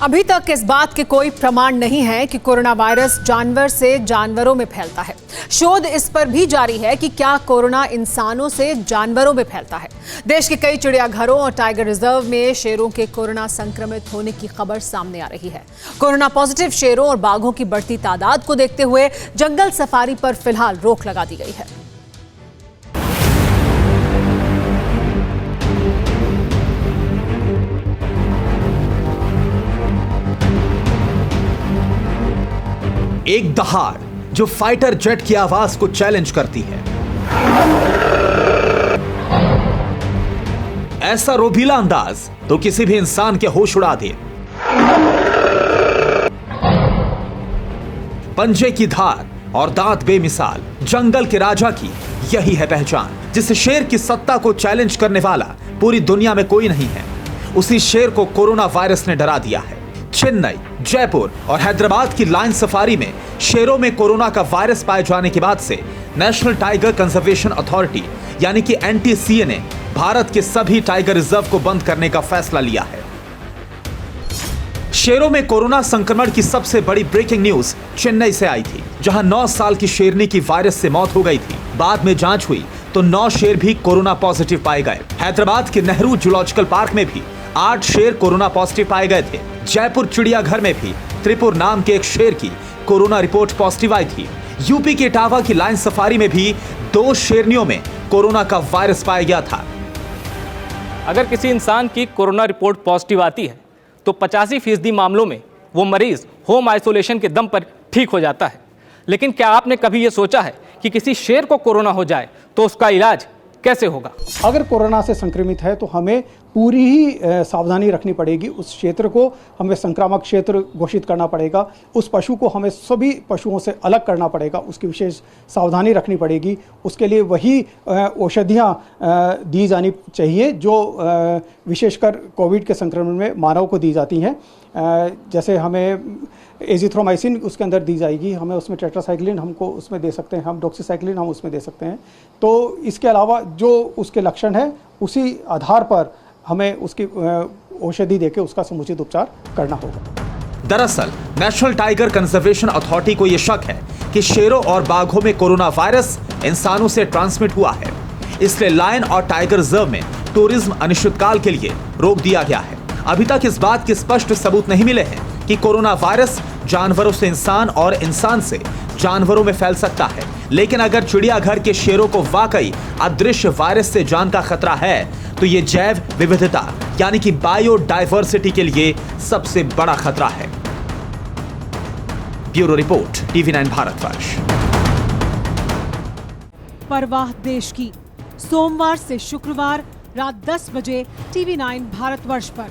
अभी तक इस बात के कोई प्रमाण नहीं है कि कोरोना वायरस जानवर से जानवरों में फैलता है। शोध इस पर भी जारी है कि क्या कोरोना इंसानों से जानवरों में फैलता है। देश के कई चिड़ियाघरों और टाइगर रिजर्व में शेरों के कोरोना संक्रमित होने की खबर सामने आ रही है। कोरोना पॉजिटिव शेरों और बाघों की बढ़ती तादाद को देखते हुए जंगल सफारी पर फिलहाल रोक लगा दी गई है। एक दहाड़ जो फाइटर जेट की आवाज को चैलेंज करती है। ऐसा रोबीला अंदाज तो किसी भी इंसान के होश उड़ा दे। पंजे की धार और दांत बेमिसाल, जंगल के राजा की यही है पहचान। जिस शेर की सत्ता को चैलेंज करने वाला पूरी दुनिया में कोई नहीं है, उसी शेर को कोरोना वायरस ने डरा दिया है। चेन्नई, जयपुर और हैदराबाद की लाइन सफारी में शेरों में कोरोना का वायरस पाए जाने के बाद से नेशनल टाइगर कंजर्वेशन अथॉरिटी यानी कि NTCA ने भारत के सभी टाइगर रिजर्व को बंद करने का फैसला लिया है। शेरों में कोरोना संक्रमण की सबसे बड़ी ब्रेकिंग न्यूज चेन्नई से आई थी, जहां 9 साल की शेरनी की वायरस से मौत हो गई थी। बाद में जांच हुई तो 9 शेर भी कोरोना पॉजिटिव पाए गए। हैदराबाद के नेहरू जूलॉजिकल पार्क में भी 8 शेर कोरोना पॉजिटिव पाए गए थे। जयपुर चिड़ियाघर में भी त्रिपुर नाम के एक शेर की कोरोना रिपोर्ट पॉजिटिव आई थी। यूपी के इटावा की लाइन सफारी में भी 2 शेरनियों में कोरोना का वायरस पाया गया था। अगर किसी इंसान की कोरोना रिपोर्ट पॉजिटिव आती है तो 85% मामलों में वो मरीज होम आइसोलेशन के दम पर ठीक हो जाता है। लेकिन क्या आपने कभी ये सोचा है कि किसी शेर को कोरोना हो जाए तो उसका इलाज कैसे होगा? अगर कोरोना से संक्रमित है तो हमें पूरी ही सावधानी रखनी पड़ेगी। उस क्षेत्र को हमें संक्रामक क्षेत्र घोषित करना पड़ेगा। उस पशु को हमें सभी पशुओं से अलग करना पड़ेगा। उसकी विशेष सावधानी रखनी पड़ेगी। उसके लिए वही औषधियाँ दी जानी चाहिए जो विशेषकर कोविड के संक्रमण में मानव को दी जाती हैं। जैसे हमें एजिथ्रोमाइसिन उसके अंदर दी जाएगी, हमें उसमें टेट्रासाइक्लिन हमको उसमें दे सकते हैं, हम डॉक्सीसाइक्लिन हम उसमें दे सकते हैं। तो इसके अलावा जो उसके लक्षण है उसी आधार पर हमें उसकी औषधि देके उसका समुचित उपचार करना होगा। दरअसल नेशनल टाइगर कंजर्वेशन अथॉरिटी को यह शक है कि शेरों और बाघों में कोरोना वायरस इंसानों से ट्रांसमिट हुआ है। इसलिए लायन और टाइगर रिजर्व में टूरिज्म अनिश्चितकाल के लिए रोक दिया गया है। अभी तक इस बात के स्पष्ट सबूत नहीं मिले हैं कि कोरोना वायरस जानवरों से इंसान और इंसान से जानवरों में फैल सकता है। लेकिन अगर चिड़ियाघर के शेरों को वाकई अदृश्य वायरस से जान का खतरा है तो ये जैव विविधता यानी कि बायोडायवर्सिटी के लिए सबसे बड़ा खतरा है। Bureau report, TV9 Bharatvarsh. परवाह देश की, सोमवार से शुक्रवार रात 10 बजे TV9 भारतवर्ष पर।